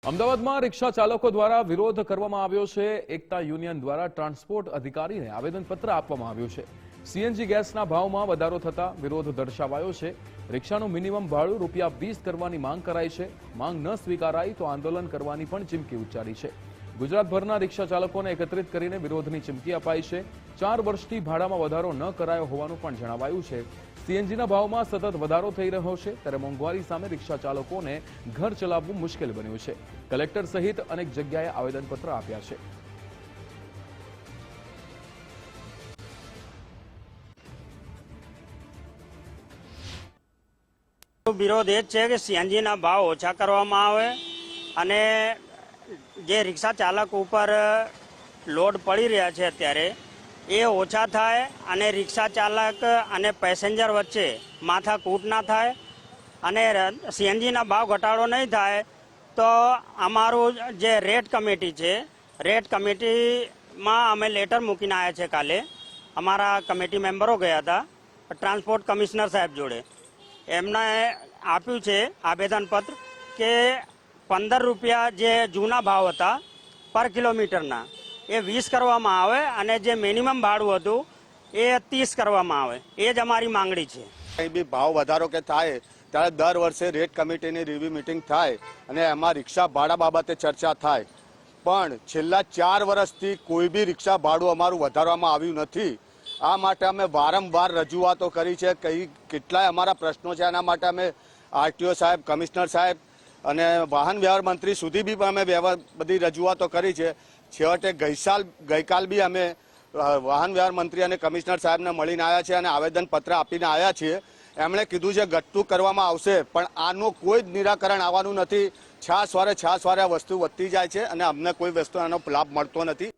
અમદાવાદમાં રિક્ષા ચાલકો દ્વારા વિરોધ કરવામાં આવ્યો છે। એકતા યુનિયન દ્વારા ટ્રાન્સપોર્ટ અધિકારીને આવેદનપત્ર આપવામાં આવ્યું છે। સીએનજી ગેસના ભાવમાં વધારો થતા વિરોધ દર્શાવાયો છે। રિક્ષાનું મિનિમમ ભાડું ₹20 કરવાની માંગ કરાઈ છે। માંગ ન સ્વીકારાય તો આંદોલન કરવાની પણ ચીમકી ઉચ્ચારી છે। ગુજરાતભરના રિક્ષા ચાલકોને એકત્રિત કરીને વિરોધની ચીમકી અપાઈ છે। 4 વર્ષથી ભાડામાં વધારો ન કરાયો હોવાનું પણ જણાવાયું છે। સીએનજીના ભાવમાં સતત વધારો થઈ રહ્યો છે, ત્યારે મોંઘવારી સામે રિક્ષા ચાલકોને ઘર ચલાવવું મુશ્કેલ બન્યું છે। કલેક્ટર સહિત અનેક જગ્યાએ આવેદનપત્ર આપ્યા છે। વિરોધ એ છે કે સીએનજીના ભાવ ઓછા કરવામાં આવે અને જે રિક્ષા ચાલક ઉપર લોડ પડી રહ્યા છે અત્યારે એ ઓછા થાય અને રિક્ષા ચાલક અને પેસેન્જર વચ્ચે માથાકૂટ ના થાય અને સીએનજીના ભાવ ઘટાડો નહીં થાય તો અમારું જે રેટ કમિટી છે, રેટ કમિટીમાં અમે લેટર મૂકીને આવ્યા છે। કાલે અમારા કમિટી મેમ્બરો ગયા હતા ટ્રાન્સપોર્ટ કમિશનર સાહેબ જોડે, એમને આપ્યું છે આવેદનપત્ર કે ₹15 જે જૂના ભાવ હતા પર કિલોમીટરના એ 20 કરવામાં આવે અને જે મિનિમમ ભાડું હતું એ 30 કરવામાં આવે। એ જ અમારી માંગણી છે। કંઈ બી ભાવ વધારો કે થાય ત્યારે દર વર્ષે રેટ કમિટીની રિવ્યુ મિટિંગ થાય અને એમાં રિક્ષા ભાડા બાબતે ચર્ચા થાય, પણ છેલ્લા 4 વર્ષથી કોઈ બી રિક્ષા ભાડું અમારું વધારવામાં આવ્યું નથી। આ માટે અમે વારંવાર રજૂઆતો કરી છે, કેટલાય અમારા પ્રશ્નો છે, એના માટે અમે આરટીઓ સાહેબ, કમિશનર સાહેબ અને વાહન વ્યવહાર મંત્રી સુધી બી અમે બધી રજૂઆતો કરી છે। છેવટે ગઈકાલ બી અમે વાહન વ્યવહાર મંત્રી અને કમિશનર સાહેબને મળીને આવ્યા છે અને આવેદનપત્ર આપીને આવ્યા છીએ। એમણે કીધું છે ઘટતું કરવામાં આવશે, પણ આનું કોઈ જ નિરાકરણ આવવાનું નથી। છાસવારે આ વસ્તુ વધતી જાય છે અને અમને કોઈ વસ્તુ આનો લાભ મળતો નથી।